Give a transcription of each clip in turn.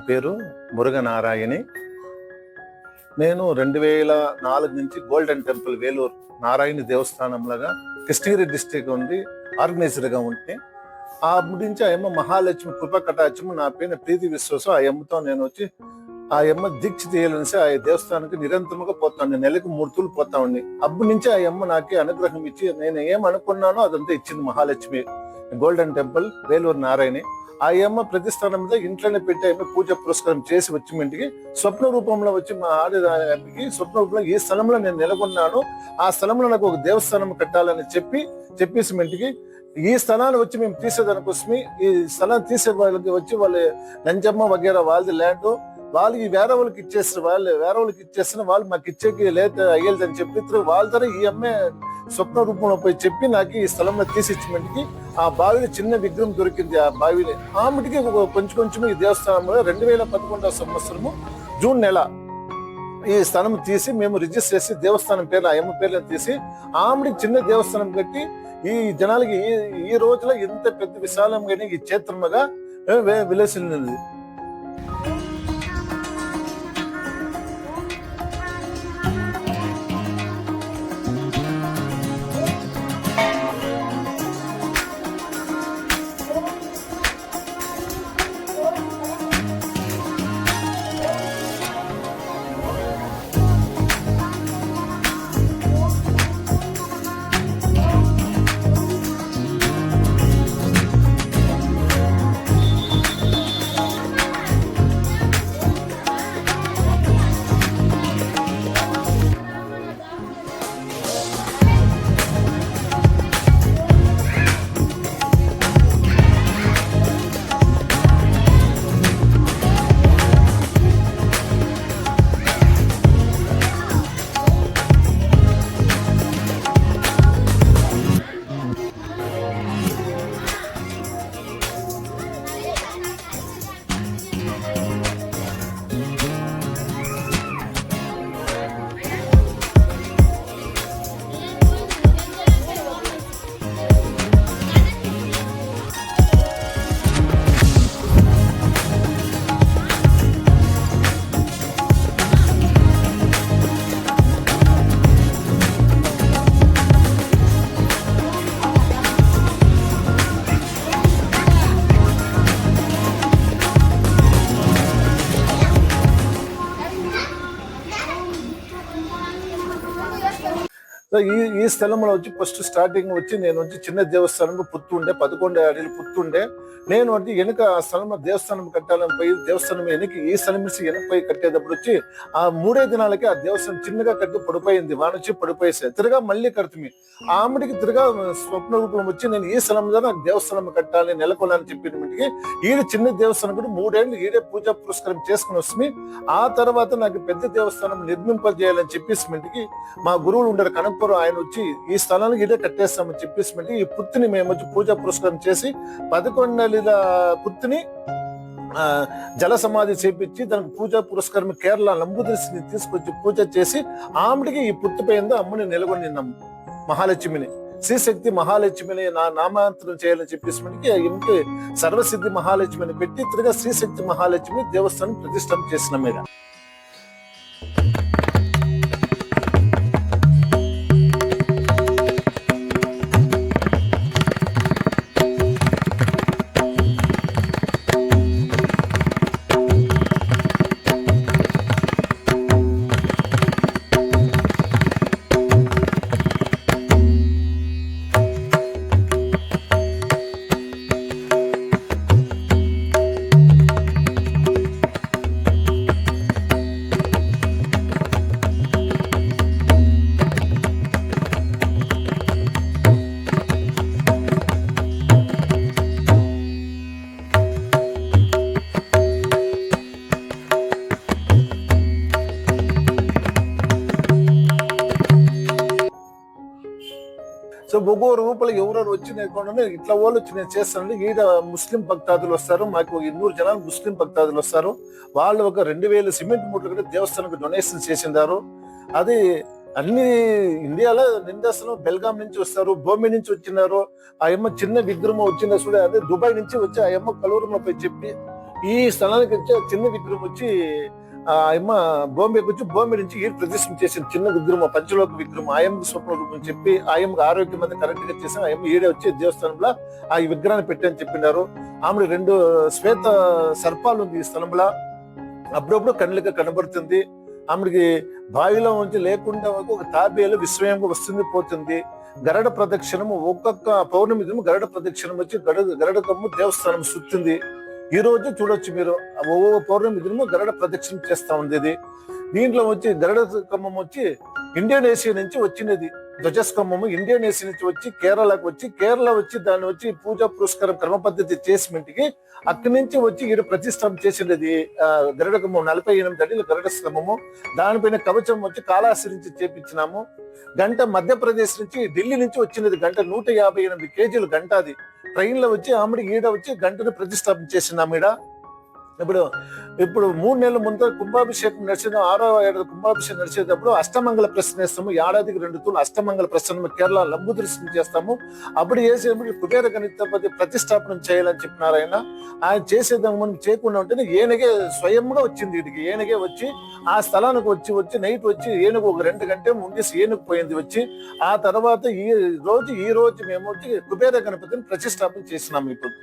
పేరు మురుగనారాయణి. నేను 2004 నుంచి గోల్డెన్ టెంపుల్ వేలూరు నారాయణ దేవస్థానంలాగా కృష్ణగిరి డిస్టిక్ ఉంది ఆర్గనైజర్గా ఉంటే ఆ నుంచి ఆ అమ్మ మహాలక్ష్మి కృప కటాక్షము నా పైన ప్రీతి విశ్వాసం ఆ అమ్మతో నేను వచ్చి ఆ అమ్మ దీక్ష తీయాలనేసి ఆ దేవస్థానానికి నిరంతరంగా పోతాను. నెలకు 3 తూర్లు పోతా ఉండి అప్పటి నుంచి ఆ అమ్మ నాకు అనుగ్రహం ఇచ్చి నేను ఏమనుకున్నానో అదంతా ఇచ్చింది మహాలక్ష్మి. గోల్డెన్ టెంపుల్ వేలూరు నారాయణి ఆ అమ్మ ప్రతిష్టానం మీద ఇంట్లోనే పెట్టి ఆమె పూజ పురస్కారం చేసి వచ్చి ఇంటికి స్వప్న రూపంలో వచ్చి మా ఆడకి స్వప్న రూపంలో ఈ స్థలంలో నేను నెలకొన్నాను, ఆ స్థలంలో నాకు ఒక దేవస్థానం కట్టాలని చెప్పేసి ఇంటికి ఈ స్థలాన్ని వచ్చి మేము తీసేదానికోసమే ఈ స్థలాన్ని తీసే వాళ్ళకి వచ్చి వాళ్ళు లంచమ్మ వగేరా వాళ్ళది ల్యాండ్ వాళ్ళకి వేరే వాళ్ళకి ఇచ్చేసిన వాళ్ళు మాకు ఇచ్చేకి లేట్ అయ్యేదని చెప్పి వాళ్ళ ద్వారా ఈ అమ్మే స్వప్న రూపంలో పోయి చెప్పి నాకు ఈ స్థలంలో తీసిచ్చినట్టుకి ఆ బావిలో చిన్న విగ్రహం దొరికింది. ఆ బావిని ఆమెటికి కొంచెం ఈ దేవస్థానంలో 2011 సంవత్సరము జూన్ నెల ఈ స్థలం తీసి మేము రిజిస్టర్ చేసి దేవస్థానం పేర్లు ఆ అమ్మ పేర్లను తీసి ఆమెడికి చిన్న దేవస్థానం కట్టి ఈ జనాలకి ఈ రోజులో ఎంత పెద్ద విశాలంగా ఈ క్షేత్రముగా విలసిల్లింది. ఈ స్థలంలో వచ్చి ఫస్ట్ స్టార్టింగ్ వచ్చి నేను వచ్చి చిన్న దేవస్థానం పుత్తుండే 11 అడుగులు పుత్తుండే నేను వచ్చి వెనుక ఆ స్థలంలో దేవస్థానం కట్టాలని పోయి దేవస్థానం వెనక ఈ స్థలం నుంచి వెనక పోయి కట్టేటప్పుడు వచ్చి ఆ 3 దినాలకి ఆ దేవస్థానం చిన్నగా కట్టి పడిపోయింది, వానొచ్చి పడిపోయేసాయి. తిరగా మళ్ళీ కడుతుంది ఆమెడికి తిరగా స్వప్న రూపం వచ్చి నేను ఈ స్థలం మీద నాకు దేవస్థానం కట్టాలి నెలకొల్లని చెప్పినప్పటికీ ఈడ చిన్న దేవస్థానం కూడా 3 ఏళ్ళు ఈడే పూజా పురస్కారం చేసుకుని వస్తుంది. ఆ తర్వాత నాకు పెద్ద దేవస్థానం నిర్మింపజేయాలని చెప్పేసి మా గురువులు ఉండరు కనకపురం ఆయన వచ్చి ఈ స్థలానికి ఇదే కట్టేస్తామని చెప్పేసి ఈ పుత్తిని మేము వచ్చి పూజా పురస్కారం చేసి 11 పుత్తిని జల సమాధి చేపించి దానికి పూజా పురస్కారం కేరళ నంబూదిరిని తీసుకొచ్చి పూజ చేసి ఆమెడికి ఈ పుత్తిపోయిందో అమ్మని నెలకొనిన్నాము. మహాలక్ష్మిని శ్రీశక్తి మహాలక్ష్మిని నా నామాంతరం చేయాలని చెప్పేసి ఇంటి సర్వసిద్ధి మహాలక్ష్మిని పెట్టి తిరిగా శ్రీశక్తి మహాలక్ష్మి దేవస్థానం ప్రతిష్టం చేసిన మీద సో ఒక్కొక్క రూపాయలు ఎవరెవరు వచ్చి నేను ఇట్లా వాళ్ళు వచ్చి నేను చేస్తానండి. ఈడ ముస్లిం భక్తాదులు వస్తారు, మాకు 200 జనాలు ముస్లిం భక్తాదులు వస్తారు. వాళ్ళు ఒక 2000 సిమెంట్ మూటలు కూడా దేవస్థానానికి డొనేషన్ చేసిందారు. అది అన్ని ఇండియాలో నిందాసనం బెల్గాం నుంచి వస్తారు, బొమ్మి నుంచి వచ్చినారు. ఆ అమ్మ చిన్న విగ్రహం వచ్చిందా చూడ, అదే దుబాయ్ నుంచి వచ్చి ఆ అమ్మ కలూరులో పోయి చెప్పి ఈ స్థలానికి వచ్చి చిన్న విగ్రహం వచ్చి ఆయమ్మ బాంబేకి వచ్చి బాంబే నుంచి ఈ ప్రదర్శన చేసిన చిన్న విగ్రహం, పంచలోక విగ్రహం, ఆయమ్మకి స్వప్న రూపం చెప్పి ఆయమ్మకి ఆరోగ్యం అంతా కరెక్ట్ గా చేసి ఆయమ్మ ఈడే వచ్చి దేవస్థానంలో ఆ ఈ విగ్రహాన్ని పెట్టని చెప్పినారు. ఆమె 2 శ్వేత సర్పాలు ఉంది ఈ స్థలంలో, అప్పుడప్పుడు కళ్ళకి కనబడుతుంది. ఆమెకి బావిలో నుంచి లేకుండా ఒక తాబేలు విశ్వయంగా వస్తుంది పోతుంది. గరడ ప్రదక్షిణము ఒక్కొక్క పౌర్ణమి దినం గరడ ప్రదక్షిణం వచ్చి గరడ కమ్ము దేవస్థానం సుత్తుంది. ఈ రోజు చూడొచ్చు మీరు, ఒక్కొక్క పౌర్ణమి దినము గరడ ప్రదక్షిణం చేస్తా ఉంది. ఇది దీంట్లో వచ్చి గరడ కమ్మం వచ్చి ఇండోనేషియా నుంచి వచ్చినది. ధ్వజస్కంభము ఇండోనేషియా నుంచి వచ్చి కేరళకు వచ్చి, కేరళ వచ్చి దాన్ని వచ్చి పూజా పురస్కారం క్రమ పద్ధతి చేసిమెంట్కి అక్కడి నుంచి వచ్చి ఈడ ప్రతిష్టాపన చేసినది గరుడ కంబం. 48 అడుగుల గరుడ స్తంభము, దానిపైన కవచం వచ్చి కాళహస్తి నుంచి చేపించినాము. గంట మధ్యప్రదేశ్ నుంచి ఢిల్లీ నుంచి వచ్చినది గంట, 158 కేజీలు గంట. అది ట్రైన్ లో వచ్చి ఆమెడి ఈడ వచ్చి గంటను ప్రతిష్టాపన చేసినాము. ఈడ ఇప్పుడు 3 నెలల ముందు కుంభాభిషేకం నడిచిన 6వ ఏడాది కుంభాభిషేకం నడిచేటప్పుడు అష్టమంగళ ప్రశ్న వేస్తాము. ఏడాదికి 2 తూర్లు అష్టమంగళ ప్రశ్న కేరళ లంబుదర్శనం చేస్తాము. అప్పుడు చేసేటప్పుడు కుబేర గణితపతి ప్రతిష్టాపనం చేయాలని చెప్పినారు. ఆయన చేసేదాన్ని మనం చేయకుండా ఉంటేనే ఏనుగే స్వయంగా వచ్చింది. వీటికి ఏనుగే వచ్చి ఆ స్థలానికి వచ్చి నైట్ వచ్చి ఏనుగు ఒక 2 గంటలు ముందేసి ఏనుగు పోయింది వచ్చి. ఆ తర్వాత ఈ రోజు మేము వచ్చి కుబేర గణపతిని ప్రతిష్టాపన చేసినాము. ఇప్పుడు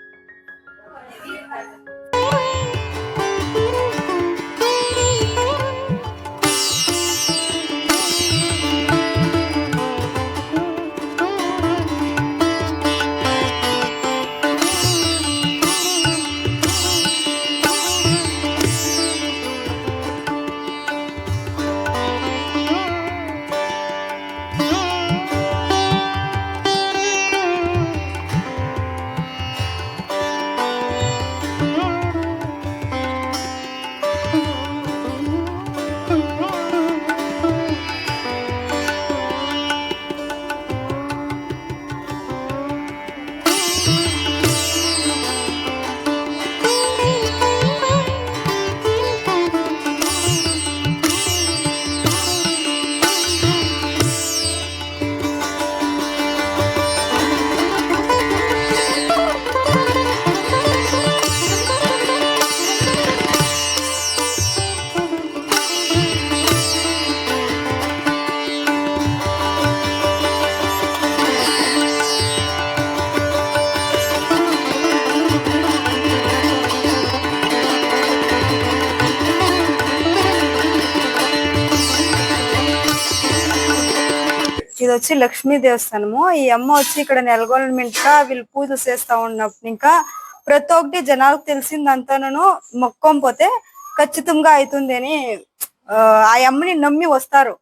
ఇది వచ్చి లక్ష్మీ దేవస్థానము. ఈ అమ్మ వచ్చి ఇక్కడ నెలకొల్మెంట్గా వీళ్ళు పూజలు చేస్తా ఉన్నప్పుడు ఇంకా ప్రతి ఒక్కటి జనాలకు తెలిసిందంతాను మొక్కంపోతే ఖచ్చితంగా అవుతుంది అని ఆ అమ్మని నమ్మి వస్తారు.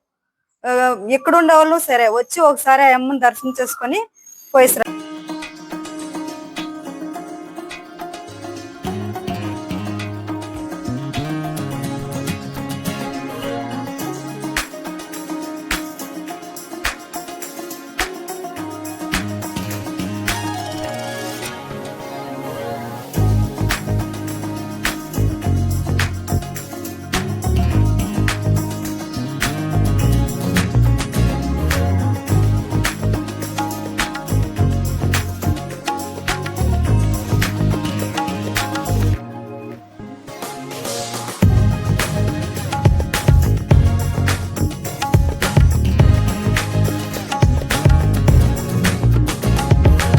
ఎక్కడుండే వాళ్ళు సరే వచ్చి ఒకసారి ఆ అమ్మని దర్శనం చేసుకొని పోయిస్తారు.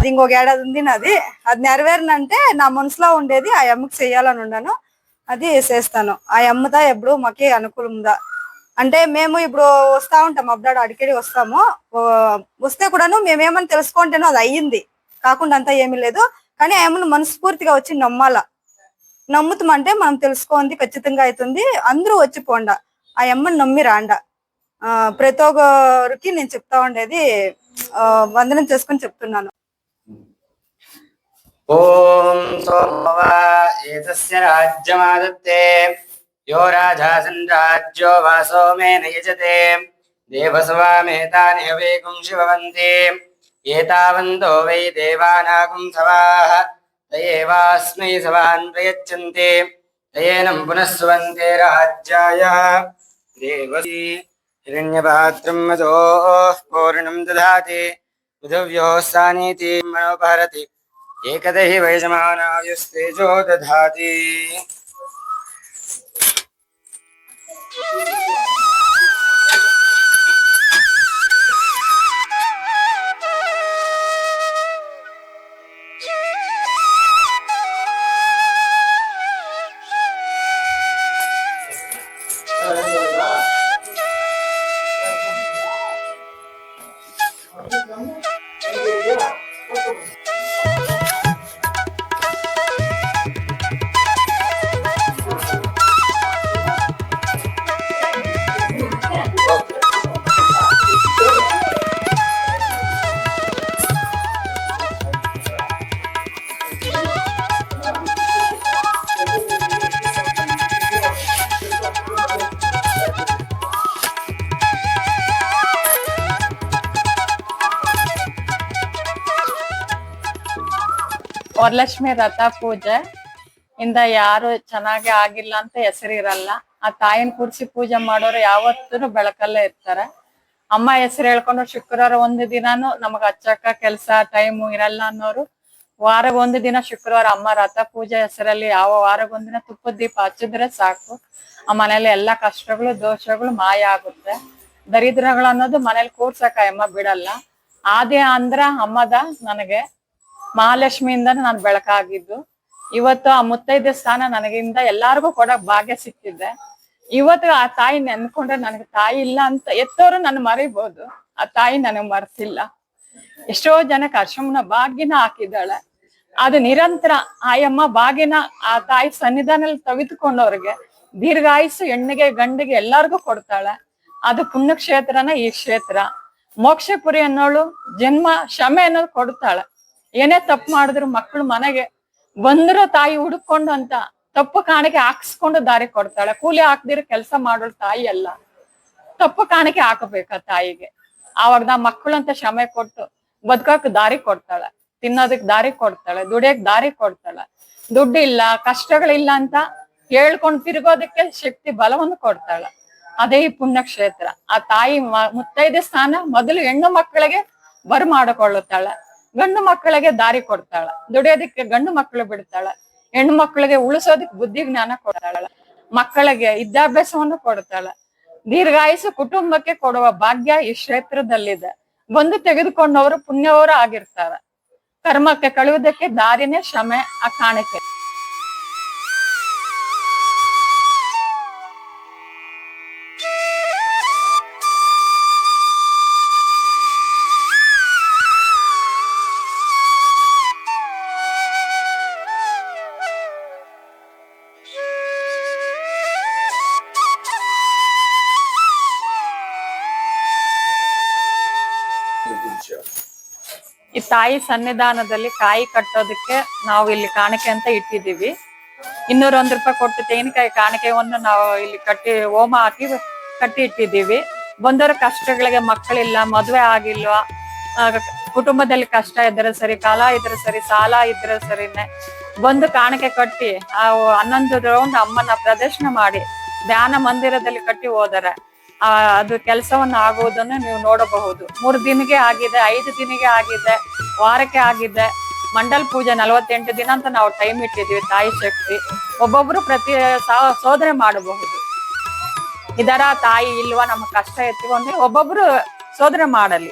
ఇంకొక ఏడాది ఉంది నాది. అది నెరవేరినంటే నా మనసులో ఉండేది ఆ అమ్మకి చెయ్యాలని ఉన్నాను. అది చేస్తాను. ఆ అమ్మదా ఎప్పుడు మాకి అనుకూలందా అంటే మేము ఇప్పుడు వస్తా ఉంటాం, అబ్బాడు అడికడి వస్తాము. వస్తే కూడాను మేమేమని తెలుసుకుంటేనో అది అయ్యింది కాకుండా అంతా ఏమీ లేదు. కానీ ఆ అమ్మను మనస్ఫూర్తిగా వచ్చి నమ్మాల. నమ్ముతామంటే మనం తెలుసుకోండి ఖచ్చితంగా అవుతుంది. అందరూ వచ్చి పోండ, ఆ అమ్మని నమ్మి రాండ. ప్రతి ఒక్కరికి నేను చెప్తా ఉండేది వందనం చేసుకొని చెప్తున్నాను. ఓం సోమవా ఏతస్య రాజ్యమాదత్తే యో రాజాసన్ రాజ్యో వాసోమేన యజతే దేవసవామేతాని హవేగుం శివవంతి ఏతావంతో వై దేవానాగుం సవాః తయేవాస్మై సవాన్ ప్రయచ్చन्ति తయేనం పునఃస్సువంతే రాజ్యాయ దేవసి హిరణ్యపాత్రం మదోః పూర్ణం దధాతి పృథివ్యోః సానీతి మనోపహరతి ఏకదహి వైజమానాయుస్తేజో దధాతి. ವರಲಕ್ಷ್ಮಿ ರಥ ಪೂಜೆ ಇಂದ ಯಾರು ಚೆನ್ನಾಗಿ ಆಗಿಲ್ಲ ಅಂತ ಹೆಸರಿರಲ್ಲ. ಆ ತಾಯಿನ ಕೂರ್ಸಿ ಪೂಜೆ ಮಾಡೋರು ಯಾವತ್ತೂ ಬೆಳಕಲ್ಲೇ ಇರ್ತಾರೆ. ಅಮ್ಮ ಹೆಸರು ಹೇಳ್ಕೊಂಡು ಶುಕ್ರವಾರ ಒಂದು ದಿನಾನು ನಮಗ್ ಹಚ್ಚಕ್ಕ ಕೆಲ್ಸ ಟೈಮು ಇರಲ್ಲ ಅನ್ನೋರು ವಾರಗೊಂದು ದಿನ ಶುಕ್ರವಾರ ಅಮ್ಮ ರಥ ಪೂಜೆ ಹೆಸರಲ್ಲಿ ಯಾವ ವಾರಗೊಂದಿನ ತುಪ್ಪದ ದೀಪ ಹಚ್ಚಿದ್ರೆ ಸಾಕು, ಆ ಮನೇಲಿ ಎಲ್ಲಾ ಕಷ್ಟಗಳು ದೋಷಗಳು ಮಾಯ ಆಗುತ್ತೆ. ದರಿದ್ರಗಳು ಅನ್ನೋದು ಮನೇಲಿ ಕೂರ್ಸಕ ಅಮ್ಮ ಬಿಡಲ್ಲ. ಆದಿ ಅಂದ್ರ ಅಮ್ಮದ ನನಗೆ ಮಹಾಲಕ್ಷ್ಮಿಯಿಂದ ನಾನು ಬೆಳಕಾಗಿದ್ದು. ಇವತ್ತು ಆ ಮುತ್ತೈದೆ ಸ್ಥಾನ ನನಗಿಂದ ಎಲ್ಲಾರ್ಗು ಕೊಡಕ್ ಭಾಗ್ಯ ಸಿಕ್ಕಿದೆ. ಇವತ್ತು ಆ ತಾಯಿ ನೆನ್ಕೊಂಡ್ರೆ ನನಗೆ ತಾಯಿ ಇಲ್ಲ ಅಂತ ಎತ್ತೋರು ನನ್ನ ಮರಿಬಹುದು, ಆ ತಾಯಿ ನನಗ್ ಮರ್ತಿಲ್ಲ. ಎಷ್ಟೋ ಜನಕ್ಕೆ ಅರ್ಶಮನ ಭಾಗ್ಯನ ಹಾಕಿದ್ದಾಳೆ. ಅದು ನಿರಂತರ ಆಯಮ್ಮ ಭಾಗ್ಯನ ಆ ತಾಯಿ ಸನ್ನಿಧಾನದಲ್ಲಿ ತೆಗೆದುಕೊಂಡವ್ರಿಗೆ ದೀರ್ಘಾಯುಸ್ಸು ಹೆಣ್ಣಿಗೆ ಗಂಡಿಗೆ ಎಲ್ಲಾರ್ಗು ಕೊಡ್ತಾಳೆ. ಅದು ಪುಣ್ಯಕ್ಷೇತ್ರನ ಈ ಕ್ಷೇತ್ರ. ಮೋಕ್ಷಪುರಿ ಅನ್ನೋಳು ಜನ್ಮ ಕ್ಷಮೆ ಅನ್ನೋದು ಕೊಡ್ತಾಳೆ. ಏನೇ ತಪ್ಪು ಮಾಡಿದ್ರು ಮಕ್ಕಳು ಮನೆಗೆ ಬಂದ್ರು ತಾಯಿ ಹುಡುಕೊಂಡು ಅಂತ ತಪ್ಪು ಕಾಣಿಕೆ ಹಾಕ್ಸ್ಕೊಂಡು ದಾರಿ ಕೊಡ್ತಾಳೆ. ಕೂಲಿ ಹಾಕ್ದಿರ ಕೆಲಸ ಮಾಡೋಳು ತಾಯಿ ಅಲ್ಲ, ತಪ್ಪು ಕಾಣಿಕೆ ಹಾಕಬೇಕ ತಾಯಿಗೆ. ಆವಾಗ ನಾ ಮಕ್ಕಳು ಅಂತ ಕ್ಷಮೆ ಕೊಟ್ಟು ಬದುಕಕ್ ದಾರಿ ಕೊಡ್ತಾಳೆ, ತಿನ್ನೋದಕ್ ದಾರಿ ಕೊಡ್ತಾಳೆ, ದುಡಿಯಕ್ ದಾರಿ ಕೊಡ್ತಾಳೆ. ದುಡ್ಡಿಲ್ಲ ಕಷ್ಟಗಳಿಲ್ಲ ಅಂತ ಹೇಳ್ಕೊಂಡು ತಿರುಗೋದಕ್ಕೆ ಶಕ್ತಿ ಬಲವನ್ನು ಕೊಡ್ತಾಳೆ. ಅದೇ ಈ ಪುಣ್ಯಕ್ಷೇತ್ರ. ಆ ತಾಯಿ ಮುತ್ತೈದೆ ಸ್ಥಾನ ಮೊದಲು ಹೆಣ್ಣು ಮಕ್ಕಳಿಗೆ ಬರ ಮಾಡಿಕೊಳ್ಳುತ್ತಾಳೆ, ಗಂಡು ಮಕ್ಕಳಿಗೆ ದಾರಿ ಕೊಡ್ತಾಳ. ದುಡಿಯೋದಕ್ಕೆ ಗಂಡು ಮಕ್ಕಳು ಬಿಡ್ತಾಳ, ಹೆಣ್ಣು ಮಕ್ಕಳಿಗೆ ಉಳಿಸೋದಕ್ಕೆ ಬುದ್ಧಿ ಜ್ಞಾನ ಕೊಡ್ತಾಳ, ಮಕ್ಕಳಿಗೆ ವಿದ್ಯಾಭ್ಯಾಸವನ್ನು ಕೊಡ್ತಾಳ. ದೀರ್ಘಾಯುಸು ಕುಟುಂಬಕ್ಕೆ ಕೊಡುವ ಭಾಗ್ಯ ಈ ಕ್ಷೇತ್ರದಲ್ಲಿದೆ. ಬಂದು ತೆಗೆದುಕೊಂಡವರು ಪುಣ್ಯವರು ಆಗಿರ್ತಾರ. ಕರ್ಮಕ್ಕೆ ಕಳುವುದಕ್ಕೆ ದಾರಿನೇ ಕ್ಷಮೆ, ಆ ಕಾಣಿಕೆ. ಈ ತಾಯಿ ಸನ್ನಿಧಾನದಲ್ಲಿ ಕಾಯಿ ಕಟ್ಟೋದಕ್ಕೆ ನಾವು ಇಲ್ಲಿ ಕಾಣಿಕೆ ಅಂತ ಇಟ್ಟಿದ್ದೀವಿ. 201 ರೂಪಾಯಿ ಕೊಟ್ಟು ತೆಂಗಿನಕಾಯಿ ಕಾಣಿಕೆಯನ್ನು ನಾವು ಇಲ್ಲಿ ಕಟ್ಟಿ ಹೋಮ ಹಾಕಿ ಕಟ್ಟಿ ಇಟ್ಟಿದ್ದೀವಿ. ಬಂದವರ ಕಷ್ಟಗಳಿಗೆ ಮಕ್ಕಳಿಲ್ಲ, ಮದುವೆ ಆಗಿಲ್ವಾ, ಕುಟುಂಬದಲ್ಲಿ ಕಷ್ಟ ಇದ್ರೆ ಸರಿ, ಕಾಲ ಇದ್ರೆ ಸರಿ, ಸಾಲ ಇದ್ರೆ ಸರಿನೆ ಬಂದು ಕಾಣಿಕೆ ಕಟ್ಟಿ ಆ 11 ರೌಂಡ್ ಅಮ್ಮನ ಪ್ರದರ್ಶನ ಮಾಡಿ ಧ್ಯಾನ ಮಂದಿರದಲ್ಲಿ ಕಟ್ಟಿ ಹೋದರೆ ಅದು ಕೆಲಸವನ್ನು ಆಗುವುದನ್ನು ನೀವು ನೋಡಬಹುದು. 3 ದಿನಕ್ಕೆ ಆಗಿದೆ, 5 ದಿನಕ್ಕೆ ಆಗಿದೆ, ವಾರಕ್ಕೆ ಆಗಿದೆ. ಮಂಡಲ್ ಪೂಜೆ 48 ದಿನ ಅಂತ ನಾವು ಟೈಮ್ ಇಟ್ಟಿದ್ದೀವಿ. ತಾಯಿ ಶಕ್ತಿ ಒಬ್ಬೊಬ್ರು ಪ್ರತಿ ಶೋಧನೆ ಮಾಡಬಹುದು. ಇದರ ತಾಯಿ ಇಲ್ವಾ, ನಮ್ಮ ಕಷ್ಟ ಎತ್ತಿಕೊಂಡು ಒಬ್ಬೊಬ್ರು ಶೋಧನೆ ಮಾಡಲಿ.